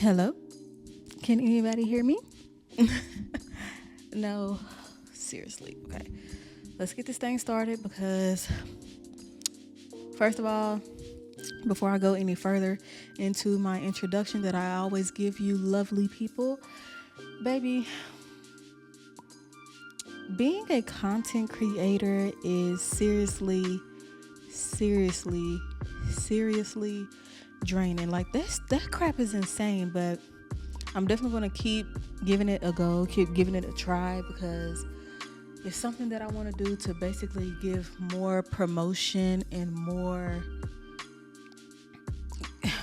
Hello? Can anybody hear me? No, seriously. Okay. Let's get this thing started because, first of all, before I go any further into my introduction that I always give you lovely people, baby, being a content creator is seriously draining. Like that crap is insane, but I'm definitely going to keep giving it a go, keep giving it a try because it's something that I want to do to basically give more promotion and more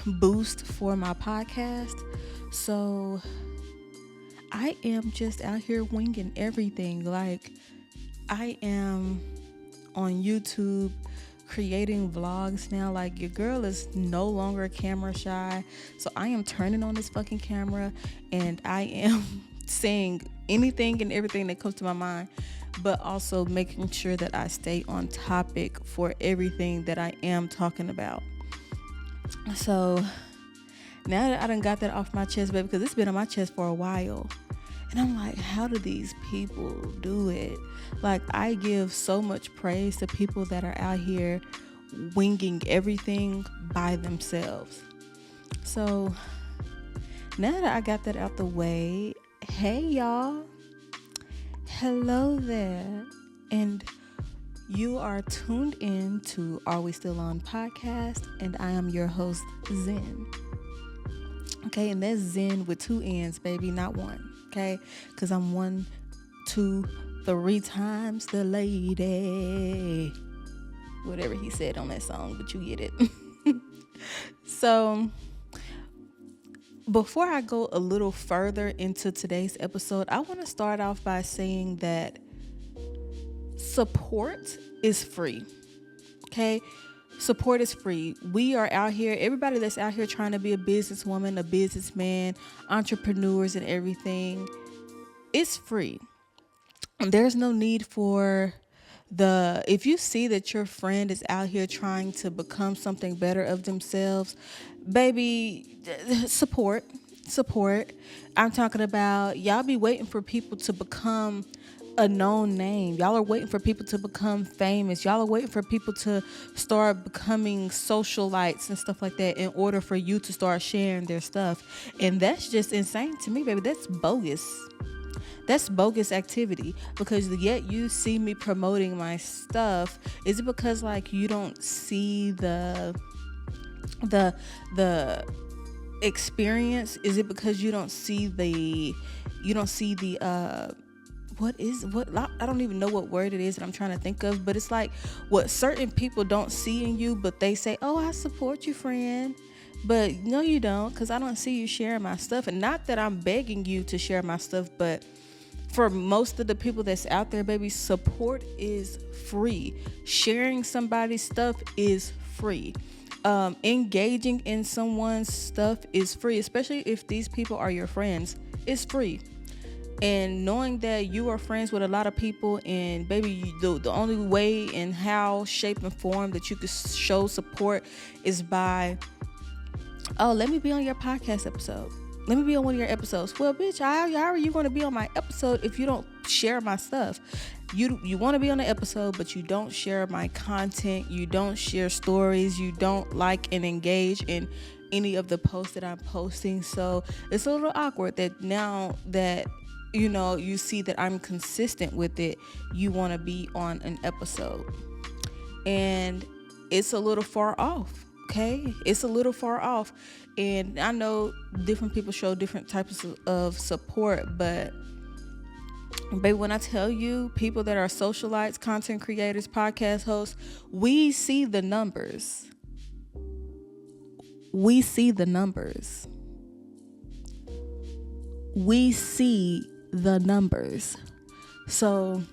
boost for my podcast. So I am just out here winging everything. Like I am on YouTube creating vlogs now. Like your girl is no longer camera shy. So I am turning on this fucking camera and I am saying anything and everything that comes to my mind, but also making sure that I stay on topic for everything that I am talking about. So now that I done got that off my chest, baby, because it's been on my chest for a while. And I'm like, how do these people do it? Like, I give so much praise to people that are out here winging everything by themselves. So now that I got that out the way, hey y'all, hello there. And you are tuned in to Are We Still On podcast, and I am your host, Zen. Okay, and that's Zen with 2 N's, baby, not one. Okay, because I'm 1, 2, 3 times the lady. Whatever he said on that song, but you get it. So, before I go a little further into today's episode, I want to start off by saying that support is free. Okay? Support is free. We are out here, everybody that's out here trying to be a businesswoman, a businessman, entrepreneurs and everything, it's free. There's no need for if you see that your friend is out here trying to become something better of themselves, baby, support. I'm talking about y'all be waiting for people to become a known name. Y'all are waiting for people to become famous. Y'all are waiting for people to start becoming socialites and stuff like that in order for you to start sharing their stuff. And that's just insane to me, baby. That's bogus. That's bogus activity, because yet you see me promoting my stuff. Is it because like you don't see the experience? Is it because you don't see the I don't even know what word it is that I'm trying to think of, but it's like what certain people don't see in you, but they say, oh, I support you, friend. But no, you don't, because I don't see you sharing my stuff. And not that I'm begging you to share my stuff, but for most of the people that's out there, baby, support is free. Sharing somebody's stuff is free. Engaging in someone's stuff is free, especially if these people are your friends. It's free. And knowing that you are friends with a lot of people, and baby, the only way and how, shape, and form that you can show support is by, oh, let me be on your podcast episode. Let me be on one of your episodes. Well, bitch, how are you going to be on my episode if you don't share my stuff? You want to be on the episode, but you don't share my content. You don't share stories. You don't like and engage in any of the posts that I'm posting. So it's a little awkward that now that you see that I'm consistent with it, you want to be on an episode. And it's a little far off. Okay, it's a little far off, and I know different people show different types of support, but baby, when I tell you, people that are socialites, content creators, podcast hosts, we see the numbers. We see the numbers. We see the numbers. So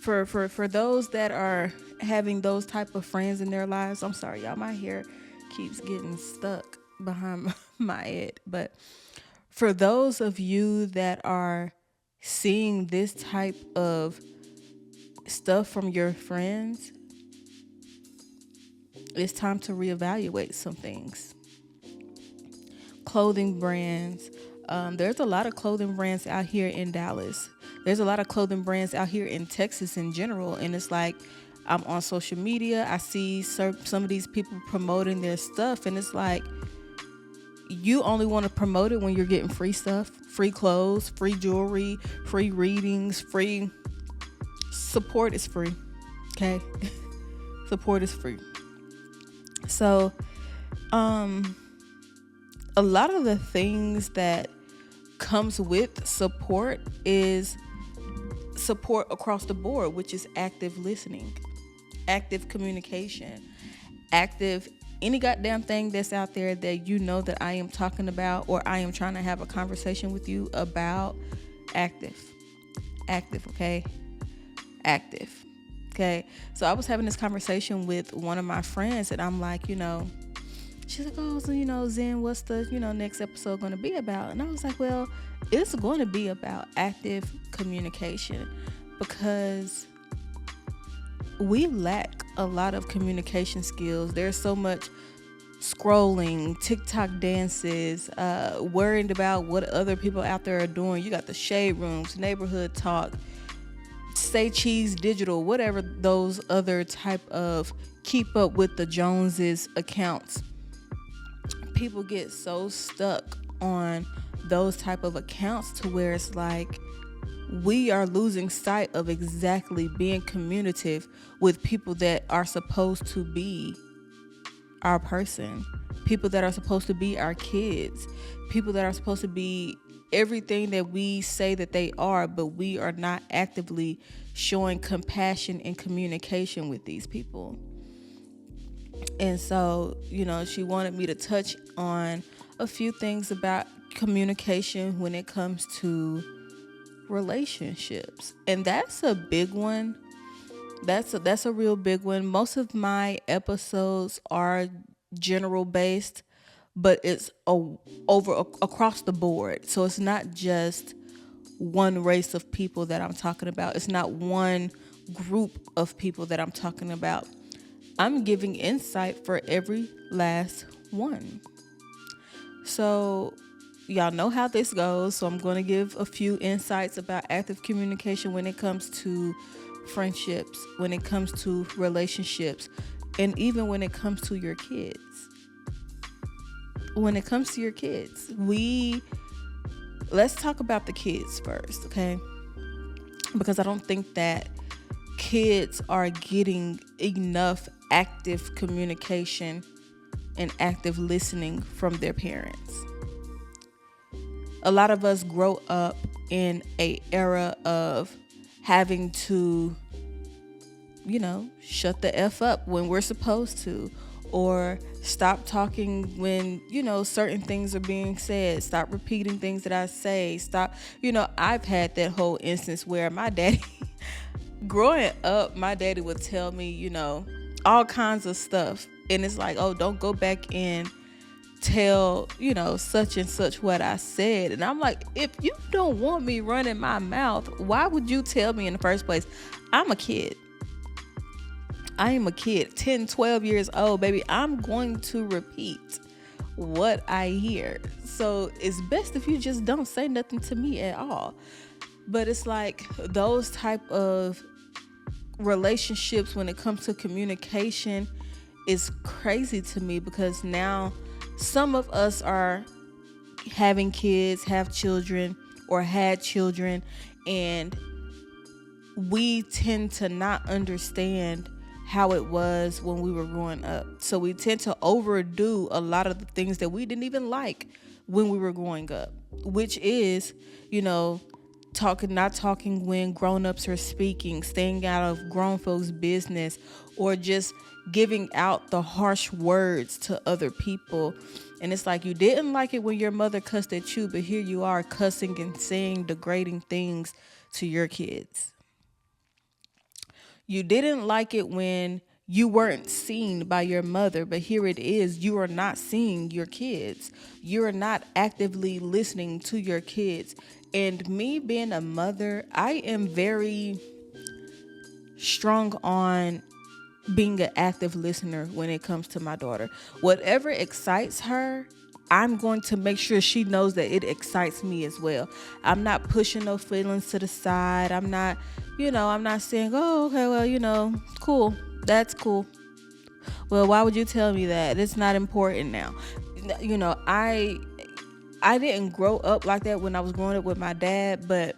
for those that are having those type of friends in their lives, I'm sorry, y'all, my hair keeps getting stuck behind my head. But for those of you that are seeing this type of stuff from your friends, it's time to reevaluate some things. clothing brands. There's a lot of clothing brands out here in Dallas. There's a lot of clothing brands out here in Texas in general. And it's like, I'm on social media. I see some of these people promoting their stuff. And it's like, you only want to promote it when you're getting free stuff, free clothes, free jewelry, free readings, free support is free. Okay. Support is free. So, a lot of the things that comes with support is support across the board, which is active listening, active communication, active any goddamn thing that's out there that you know that I am talking about or I am trying to have a conversation with you about. Active, okay? Active. Okay. So I was having this conversation with one of my friends and I'm like, she's like, oh, so, Zen, what's the, next episode going to be about? And I was like, well, it's going to be about active communication because we lack a lot of communication skills. There's so much scrolling, TikTok dances, worried about what other people out there are doing. You got the shade rooms, neighborhood talk, Say Cheese Digital, whatever those other type of keep up with the Joneses accounts. People get so stuck on those type of accounts to where it's like we are losing sight of exactly being communicative with people that are supposed to be our person, people that are supposed to be our kids, people that are supposed to be everything that we say that they are, but we are not actively showing compassion and communication with these people. And so, she wanted me to touch on a few things about communication when it comes to relationships. And that's a big one. That's a real big one. Most of my episodes are general based, but it's across the board. So it's not just one race of people that I'm talking about. It's not one group of people that I'm talking about. I'm giving insight for every last one. So y'all know how this goes. So I'm going to give a few insights about active communication when it comes to friendships, when it comes to relationships, and even when it comes to your kids. When it comes to your kids, let's talk about the kids first, okay? Because I don't think that kids are getting enough active communication and active listening from their parents. A lot of us grow up in an era of having to, shut the F up when we're supposed to, or stop talking when, certain things are being said, stop repeating things that I say, stop, I've had that whole instance where my daddy, growing up, my daddy would tell me, all kinds of stuff. And it's like, oh, don't go back and tell, such and such what I said. And I'm like, if you don't want me running my mouth, why would you tell me in the first place? I'm a kid. I am a kid, 10, 12 years old, baby. I'm going to repeat what I hear. So it's best if you just don't say nothing to me at all. But it's like those type of relationships when it comes to communication is crazy to me, because now some of us are having kids, have children, or had children, and we tend to not understand how it was when we were growing up. So we tend to overdo a lot of the things that we didn't even like when we were growing up, which is, not talking when grown-ups are speaking, staying out of grown folks' business, or just giving out the harsh words to other people. And it's like, you didn't like it when your mother cussed at you, but here you are cussing and saying degrading things to your kids. You didn't like it when you weren't seen by your mother, but here it is. You are not seeing your kids. You are not actively listening to your kids. And me being a mother, I am very strong on being an active listener when it comes to my daughter. Whatever excites her, I'm going to make sure she knows that it excites me as well. I'm not pushing no feelings to the side. I'm not, I'm not saying, oh, okay, well, cool. That's cool. Well, why would you tell me that? It's not important now. I didn't grow up like that when I was growing up with my dad, but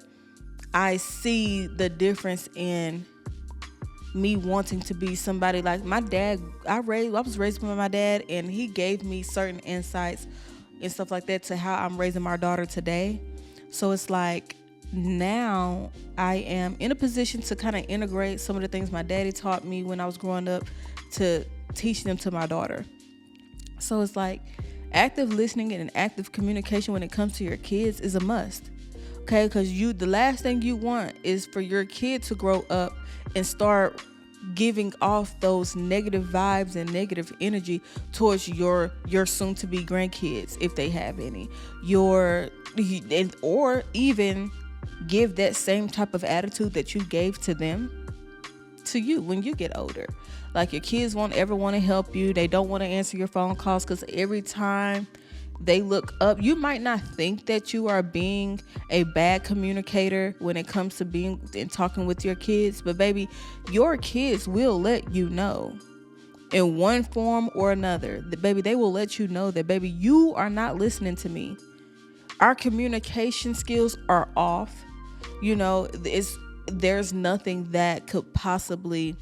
I see the difference in me wanting to be somebody like my dad. I was raised by my dad, and he gave me certain insights and stuff like that to how I'm raising my daughter today. So it's like now I am in a position to kind of integrate some of the things my daddy taught me when I was growing up to teach them to my daughter. So it's like active listening and active communication when it comes to your kids is a must. Okay, because the last thing you want is for your kid to grow up and start giving off those negative vibes and negative energy towards your soon to be grandkids, if they have any, or even give that same type of attitude that you gave to them to you when you get older. Like, your kids won't ever want to help you. They don't want to answer your phone calls because every time they look up, you might not think that you are being a bad communicator when it comes to being and talking with your kids, but baby, your kids will let you know in one form or another. Baby, they will let you know that, baby, you are not listening to me. Our communication skills are off. There's nothing that could possibly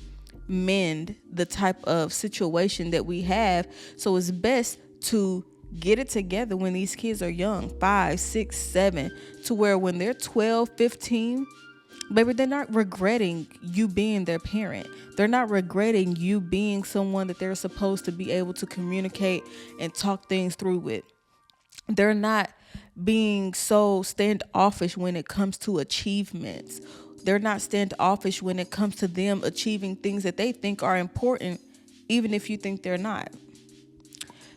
mend the type of situation that we have. So it's best to get it together when these kids are young, 5, 6, 7, to where when they're 12, 15, baby, they're not regretting you being their parent. They're not regretting you being someone that they're supposed to be able to communicate and talk things through with. They're not being so standoffish when it comes to achievements. They're not standoffish when it comes to them achieving things that they think are important, even if you think they're not.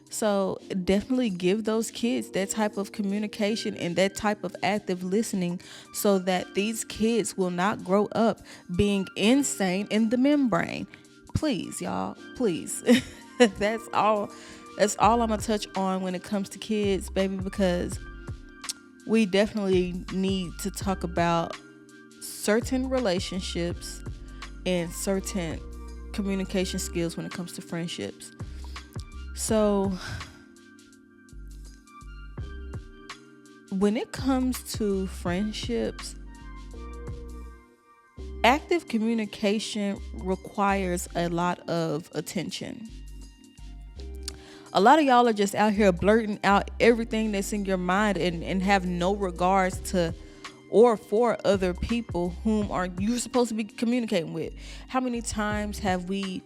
So definitely give those kids that type of communication and that type of active listening so that these kids will not grow up being insane in the membrane. Please, y'all, please. That's all I'm going to touch on when it comes to kids, baby, because we definitely need to talk about certain relationships and certain communication skills when it comes to friendships. So when it comes to friendships, active communication requires a lot of attention. A lot of y'all are just out here blurting out everything that's in your mind and have no regards to or for other people whom are you supposed to be communicating with. How many times have we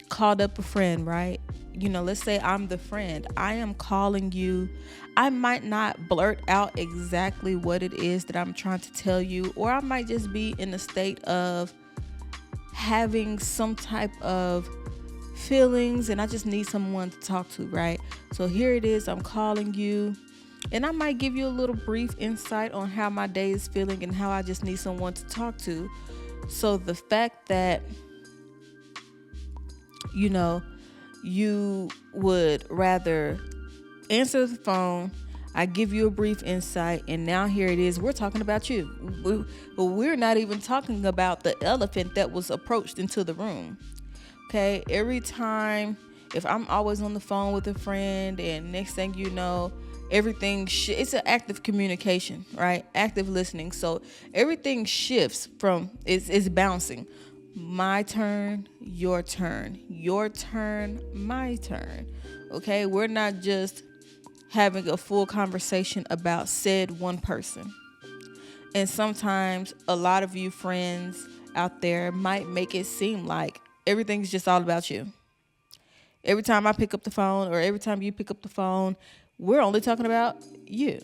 called up a friend, right? Let's say I'm the friend. I am calling you. I might not blurt out exactly what it is that I'm trying to tell you, or I might just be in a state of having some type of feelings and I just need someone to talk to, right? So here it is, I'm calling you, and I might give you a little brief insight on how my day is feeling and how I just need someone to talk to. So the fact that you would rather answer the phone, I give you a brief insight, and now here it is, we're talking about you. But we're not even talking about the elephant that was approached into the room. Okay, every time, if I'm always on the phone with a friend, and next thing you know, everything it's an active communication, right? Active listening. So everything shifts from it's bouncing. My turn, your turn, my turn. Okay, we're not just having a full conversation about said one person. And sometimes a lot of you friends out there might make it seem like everything's just all about you. Every time I pick up the phone or every time you pick up the phone, we're only talking about you.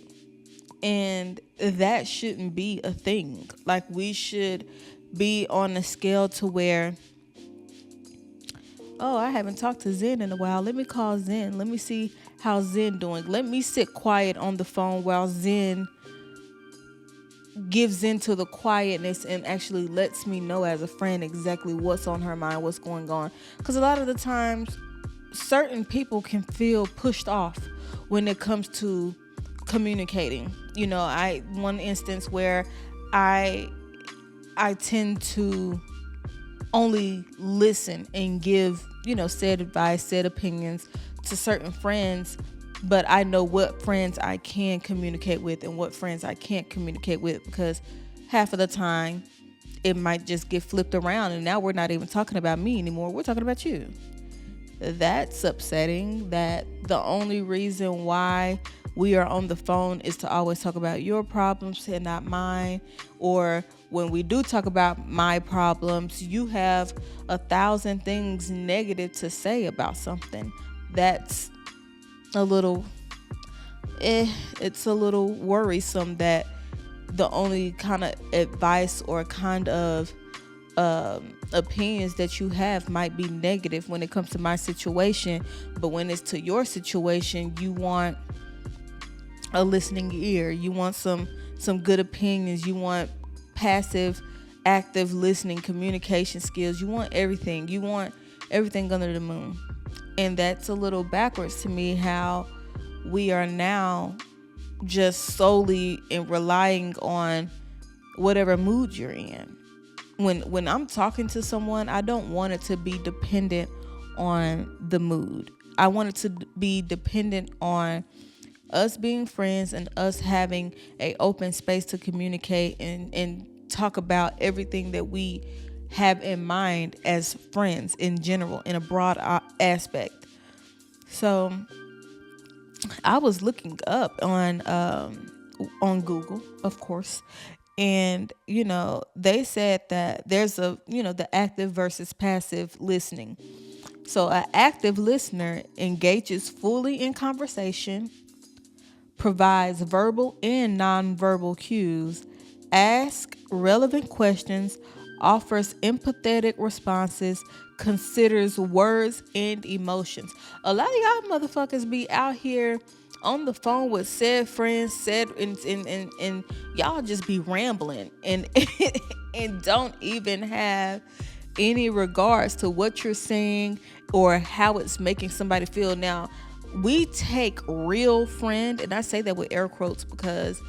And that shouldn't be a thing. Like, we should be on a scale to where, oh, I haven't talked to Zen in a while. Let me call Zen. Let me see how Zen doing. Let me sit quiet on the phone while Zen gives into the quietness and actually lets me know as a friend exactly what's on her mind, what's going on. Because a lot of the times, certain people can feel pushed off when it comes to communicating. One instance where I tend to only listen and give, said advice, said opinions to certain friends, but I know what friends I can communicate with and what friends I can't communicate with, because half of the time it might just get flipped around and now we're not even talking about me anymore. We're talking about you. That's upsetting, that the only reason why we are on the phone is to always talk about your problems and not mine. Or when we do talk about my problems, you have 1,000 things negative to say about something. That's a little, it's a little worrisome that the only kind of advice or kind of opinions that you have might be negative when it comes to my situation, but when it's to your situation, you want a listening ear, you want some good opinions, you want passive, active listening, communication skills, you want everything under the moon. And that's a little backwards to me, how we are now just solely in relying on whatever mood you're in. When I'm talking to someone, I don't want it to be dependent on the mood. I want it to be dependent on us being friends and us having an open space to communicate and talk about everything that we have in mind as friends in general, in a broad aspect. So I was looking up on Google, of course, and they said that there's the active versus passive listening. So an active listener engages fully in conversation, provides verbal and nonverbal cues, asks relevant questions, offers empathetic responses, considers words and emotions. A lot of y'all motherfuckers be out here on the phone with said friends, and y'all just be rambling and and don't even have any regards to what you're saying or how it's making somebody feel. Now, we take real friend, and I say that with air quotes because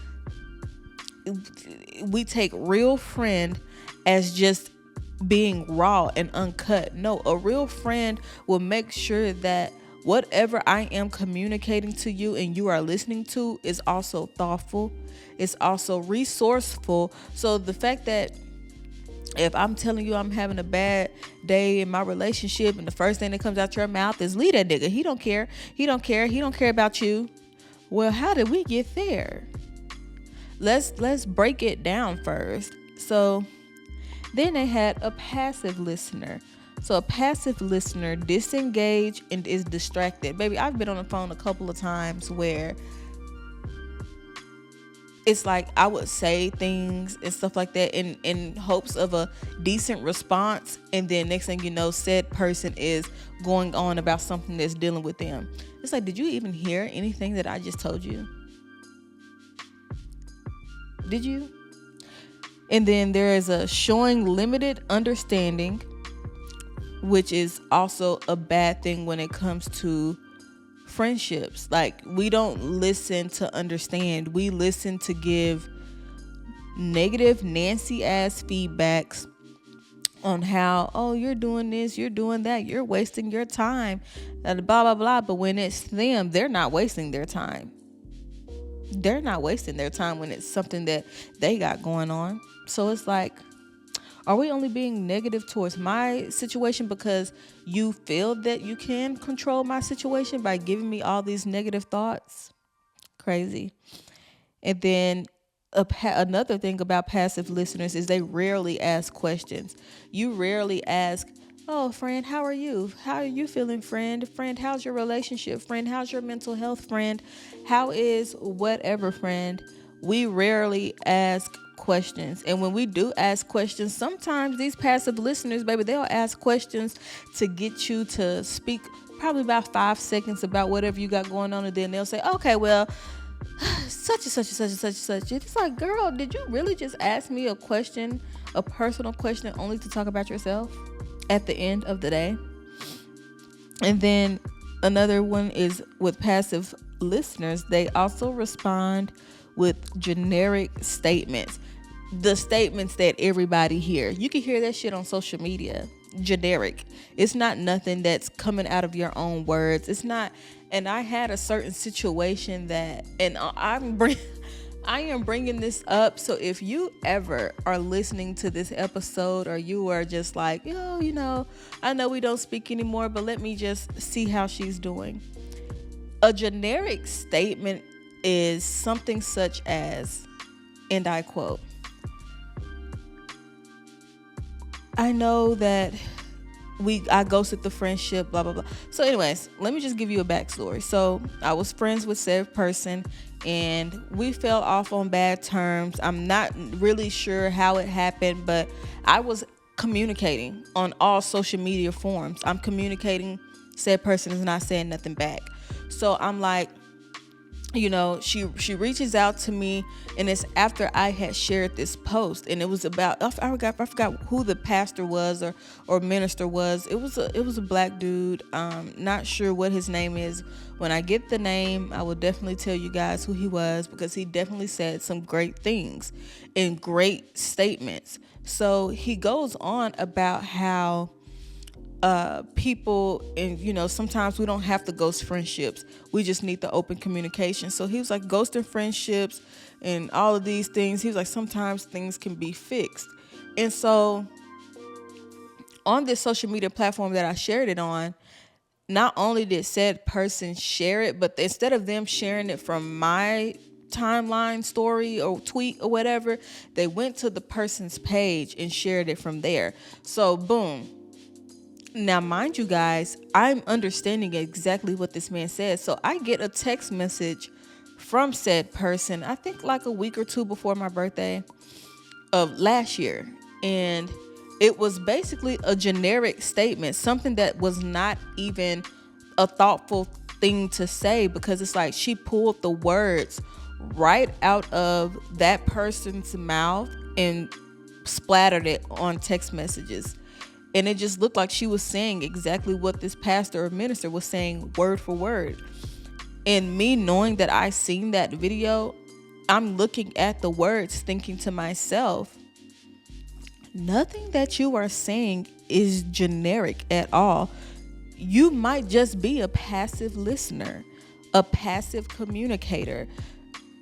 we take real friend as just being raw and uncut. No, a real friend will make sure that whatever I am communicating to you and you are listening to is also thoughtful, it's also resourceful. So the fact that if I'm telling you I'm having a bad day in my relationship and the first thing that comes out your mouth is leave that nigga, he don't care about you. Well, how did we get there? Let's break it down first. So then they had a passive listener. So a passive listener disengaged and is distracted. Baby, I've been on the phone a couple of times where it's like I would say things and stuff like that in hopes of a decent response, and then next thing you know, said person is going on about something that's dealing with them. It's like, did you even hear anything that I just told you? Did you? And then there is a showing limited understanding, which is also a bad thing when it comes to friendships. Like, we don't listen to understand. We listen to give negative Nancy ass feedbacks on how, oh, you're doing this, you're doing that, you're wasting your time, blah, blah, blah. But when it's them, they're not wasting their time. They're not wasting their time when it's something that they got going on. So it's like, are we only being negative towards my situation because you feel that you can control my situation by giving me all these negative thoughts? Crazy. And then another thing about passive listeners is they rarely ask questions. You rarely ask, oh, friend, how are you? How are you feeling, friend? Friend, how's your relationship? Friend, how's your mental health, friend? How is whatever, friend? We rarely ask questions. And when we do ask questions, sometimes these passive listeners, baby, they'll ask questions to get you to speak probably about 5 seconds about whatever you got going on, and then they'll say, okay, well, such and such and such and such and such. It's like, girl, did you really just ask me a question, a personal question, only to talk about yourself at the end of the day? And then Another one is with passive listeners, they also respond with generic statements. The statements that everybody hear. You can hear that shit on social media. Generic. It's not nothing that's coming out of your own words. It's not. And I had a certain situation that, and I am bringing this up. So if you ever are listening to this episode, or you are just like, I know we don't speak anymore, but let me just see how she's doing. A generic statement is something such as, and I quote, I know that I ghosted the friendship, blah, blah, blah. So anyways, let me just give you a backstory. So I was friends with said person and we fell off on bad terms. I'm not really sure how it happened, but I was communicating on all social media forums. I'm communicating, said person is not saying nothing back. So I'm like, she reaches out to me, and it's after I had shared this post, and it was about, I forgot who the pastor was or minister was. It was a black dude. Not sure what his name is. When I get the name, I will definitely tell you guys who he was, because he definitely said some great things and great statements. So he goes on about how people, and sometimes we don't have to ghost friendships, we just need the open communication. So he was like, ghosting friendships and all of these things, he was like, sometimes things can be fixed. And so on this social media platform that I shared it on, not only did said person share it, but instead of them sharing it from my timeline, story, or tweet or whatever, they went to the person's page and shared it from there. So boom. Now, mind you guys, I'm understanding exactly what this man says. So I get a text message from said person, I think like a week or two before my birthday of last year. And it was basically a generic statement, something that was not even a thoughtful thing to say, because it's like she pulled the words right out of that person's mouth and splattered it on text messages. And it just looked like she was saying exactly what this pastor or minister was saying, word for word. And me knowing that I seen that video, I'm looking at the words thinking to myself, nothing that you are saying is generic at all. You might just be a passive listener, a passive communicator.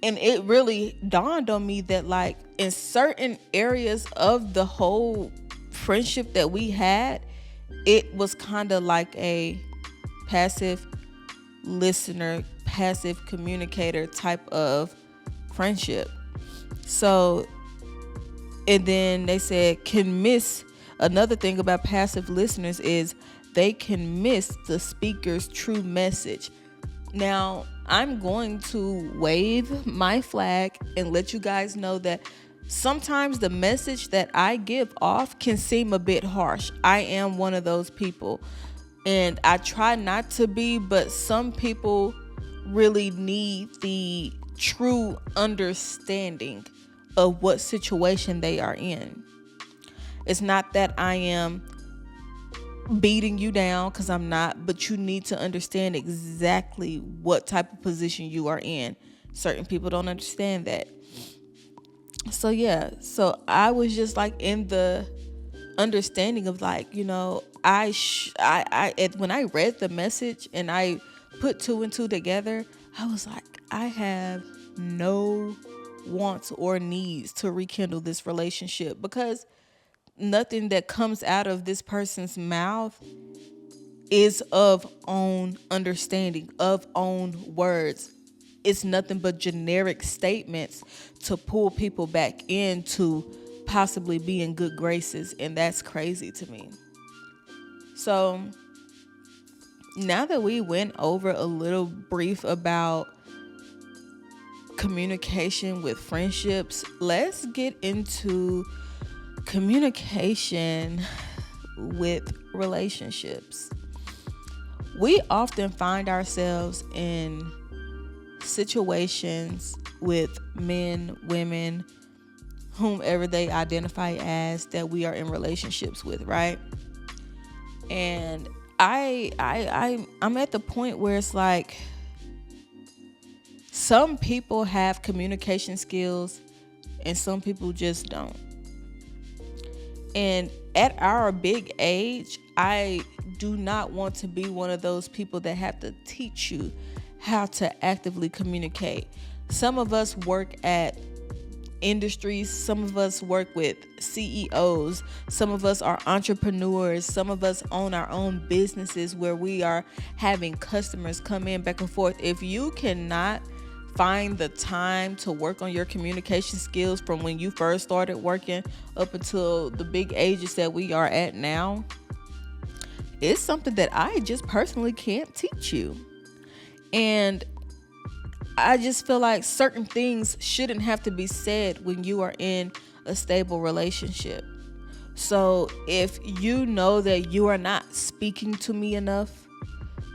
And it really dawned on me that, like, in certain areas of the whole friendship that we had, it was kind of like a passive listener, passive communicator type of friendship. So, and then they said another thing about passive listeners is they can miss the speaker's true message. Now, I'm going to wave my flag and let you guys know that sometimes the message that I give off can seem a bit harsh. I am one of those people, and I try not to be, but some people really need the true understanding of what situation they are in. It's not that I am beating you down, because I'm not, but you need to understand exactly what type of position you are in. Certain people don't understand that. So yeah, so I was just like in the understanding of, like, when I read the message and I put two and two together, I was like, I have no wants or needs to rekindle this relationship, because nothing that comes out of this person's mouth is of own understanding, of own words. It's nothing but generic statements to pull people back into possibly be in good graces, and that's crazy to me. So now that we went over a little brief about communication with friendships, let's get into communication with relationships. We often find ourselves in situations with men, women, whomever they identify as, that we are in relationships with, right? And I'm at the point where it's like some people have communication skills and some people just don't. And at our big age, I do not want to be one of those people that have to teach you how to actively communicate. Some of us work at industries, some of us work with CEOs, some of us are entrepreneurs, some of us own our own businesses where we are having customers come in back and forth. If you cannot find the time to work on your communication skills from when you first started working up until the big ages that we are at now, it's something that I just personally can't teach you. And I just feel like certain things shouldn't have to be said when you are in a stable relationship. So if you know that you are not speaking to me enough,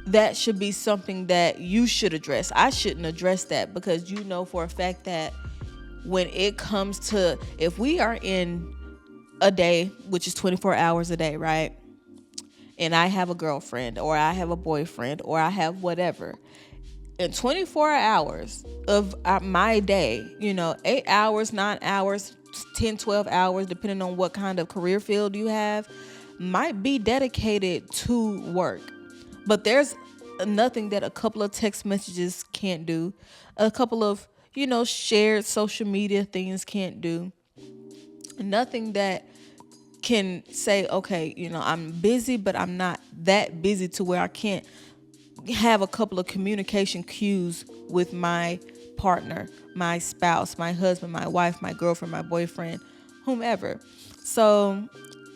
that should be something that you should address. I shouldn't address that, because you know for a fact that when it comes to, if we are in a day, which is 24 hours a day, right? And I have a girlfriend or I have a boyfriend or I have whatever. In 24 hours of my day, 8 hours, 9 hours, 10, 12 hours, depending on what kind of career field you have, might be dedicated to work. But there's nothing that a couple of text messages can't do. A couple of, shared social media things can't do. Nothing that can say, okay, I'm busy, but I'm not that busy to where I can't have a couple of communication cues with my partner, my spouse, my husband, my wife, my girlfriend, my boyfriend, whomever. So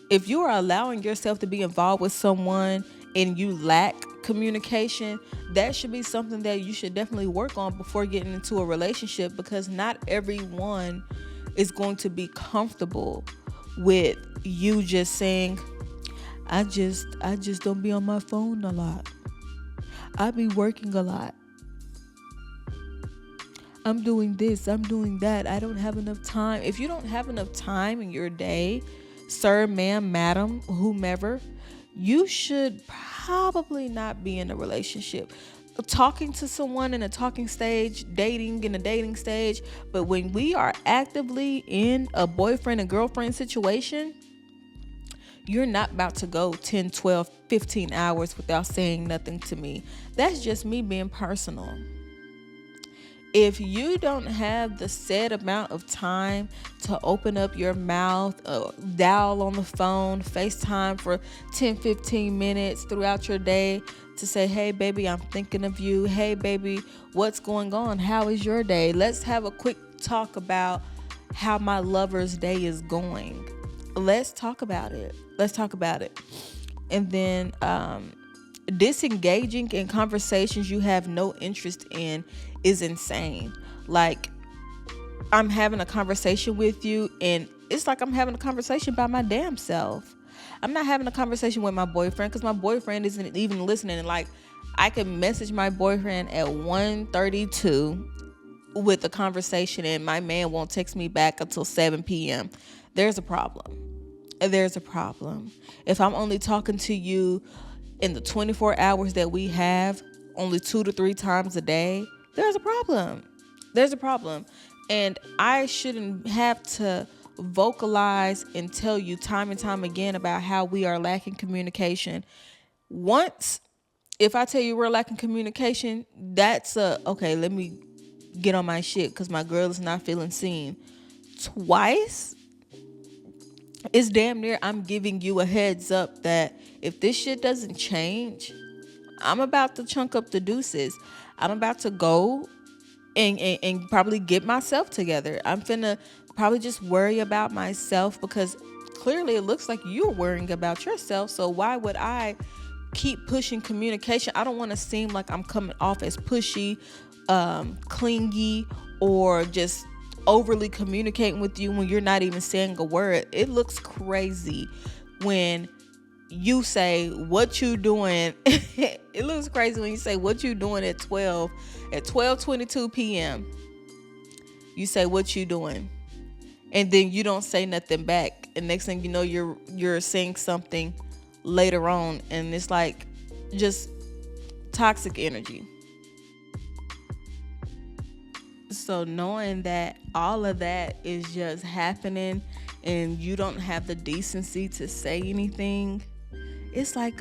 if you are allowing yourself to be involved with someone and you lack communication, that should be something that you should definitely work on before getting into a relationship, because not everyone is going to be comfortable with you just saying, I just don't be on my phone a lot. I be working a lot. I'm doing this, I'm doing that. I don't have enough time. If you don't have enough time in your day, sir, ma'am, madam, whomever, you should probably not be in a relationship. Talking to someone in a talking stage, dating in a dating stage, but when we are actively in a boyfriend and girlfriend situation, you're not about to go 10, 12, 15 hours without saying nothing to me. That's just me being personal. If you don't have the set amount of time to open up your mouth, dial on the phone, FaceTime for 10, 15 minutes throughout your day to say, hey, baby, I'm thinking of you. Hey, baby, what's going on? How is your day? Let's have a quick talk about how my lover's day is going. Let's talk about it. And then disengaging in conversations you have no interest in is insane. Like, I'm having a conversation with you and it's like I'm having a conversation by my damn self. I'm not having a conversation with my boyfriend because my boyfriend isn't even listening. And like, I can message my boyfriend at 1:32 with a conversation and my man won't text me back until 7 p.m. There's a problem. If I'm only talking to you in the 24 hours that we have, only 2 to 3 times a day, there's a problem. And I shouldn't have to vocalize and tell you time and time again about how we are lacking communication. Once, if I tell you we're lacking communication, that's okay, let me get on my shit because my girl is not feeling seen. Twice, it's damn near I'm giving you a heads up that if this shit doesn't change, I'm about to chunk up the deuces. I'm about to go and probably get myself together. I'm finna probably just worry about myself because clearly it looks like you're worrying about yourself. So why would I keep pushing communication? I don't want to seem like I'm coming off as pushy, clingy, or just overly communicating with you when you're not even saying a word. It looks crazy when you say what you doing. It looks crazy when you say what you doing at 12:22 p.m. You say what you doing, and then you don't say nothing back. And next thing you know, you're saying something later on, and it's like, just toxic energy. So knowing that all of that is just happening and you don't have the decency to say anything, it's like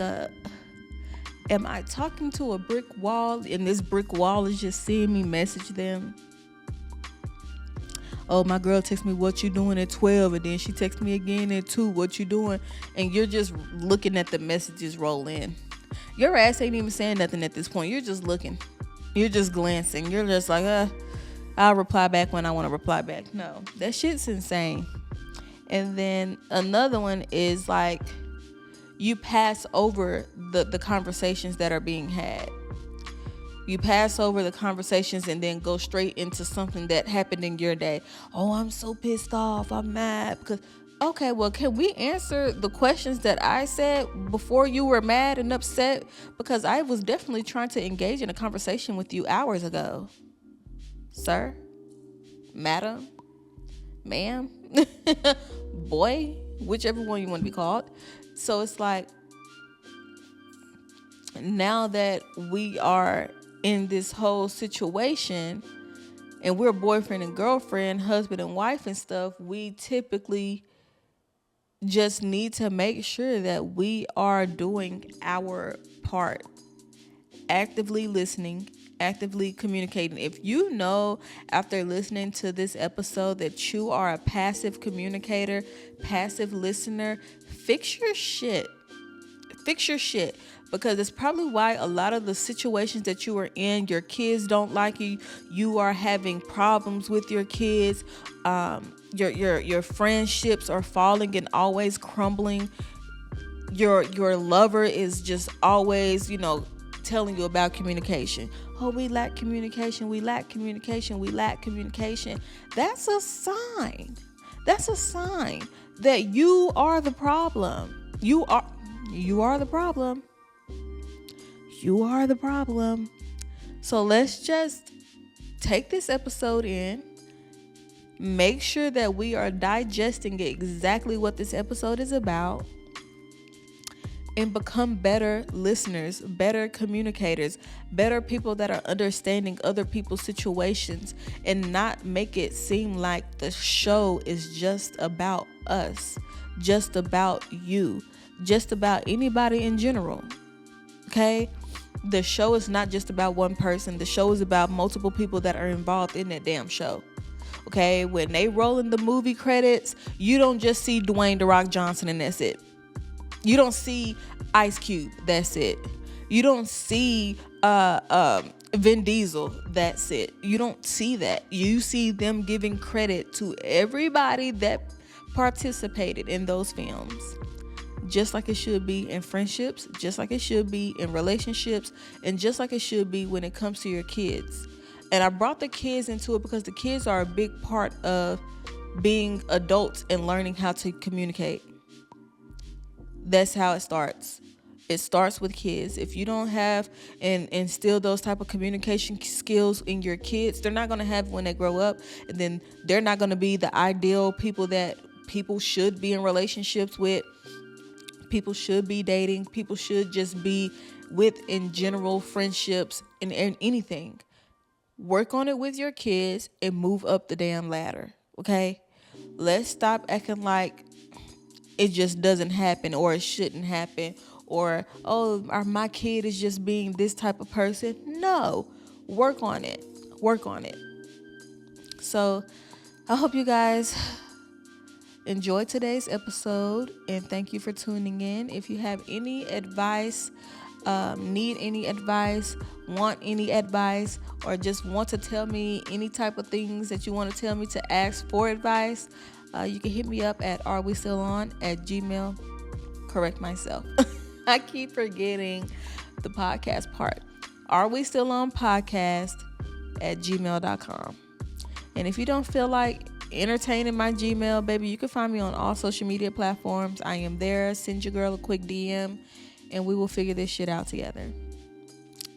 am I talking to a brick wall and this brick wall is just seeing me message them? Oh, my girl texts me, what you doing at 12? And then she texts me again at 2, what you doing? And you're just looking at the messages roll in. Your ass ain't even saying nothing at this point. You're just looking. You're just glancing. You're just like, I'll reply back when I want to reply back. No, that shit's insane. And then another one is like, you pass over the conversations that are being had. You pass over the conversations and then go straight into something that happened in your day. Oh, I'm so pissed off. I'm mad because, okay, well, can we answer the questions that I said before you were mad and upset? Because I was definitely trying to engage in a conversation with you hours ago. Sir, madam, ma'am, boy, whichever one you want to be called. So it's like, now that we are in this whole situation and we're boyfriend and girlfriend, husband and wife and stuff, we typically just need to make sure that we are doing our part, actively listening, actively communicating. If you know after listening to this episode that you are a passive communicator, passive listener, fix your shit. Fix your shit. Because it's probably why a lot of the situations that you are in, your kids don't like you. You are having problems with your kids. Your friendships are falling and always crumbling. Your lover is just always, telling you about communication. Oh, we lack communication. We lack communication. We lack communication. That's a sign. That's a sign that you are the problem. You are the problem. You are the problem. So let's just take this episode in, make sure that we are digesting exactly what this episode is about, and become better listeners, better communicators, better people that are understanding other people's situations, and not make it seem like the show is just about us, just about you, just about anybody in general. Okay? The show is not just about one person. The show is about multiple people that are involved in that damn show. Okay? When they roll in the movie credits, you don't just see Dwayne "The Rock" Johnson and that's it. You don't see Ice Cube, that's it. You don't see Vin Diesel, that's it. You don't see that. You see them giving credit to everybody that participated in those films. Just like it should be in friendships, just like it should be in relationships, and just like it should be when it comes to your kids. And I brought the kids into it because the kids are a big part of being adults and learning how to communicate. That's how it starts. It starts with kids. If you don't have and instill those type of communication skills in your kids, they're not going to have when they grow up. And then they're not going to be the ideal people that people should be in relationships with. People should be dating. People should just be with in general friendships and anything. Work on it with your kids and move up the damn ladder. Okay? Let's stop acting like it just doesn't happen or it shouldn't happen or, my kid is just being this type of person. No. Work on it. Work on it. So I hope you guys enjoy today's episode and thank you for tuning in. If you have any advice, need any advice, want any advice, or just want to tell me any type of things that you want to tell me to ask for advice, you can hit me up at arewestillon@gmail. Correct myself. I keep forgetting the podcast part. arewestillonpodcast@gmail.com. And if you don't feel like entertaining my Gmail, baby, you can find me on all social media platforms. I am there. Send your girl a quick DM and we will figure this shit out together.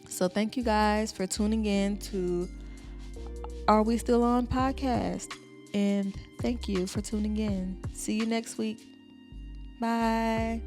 So thank you guys for tuning in to Are We Still On podcast, and thank you for tuning in. See you next week. Bye.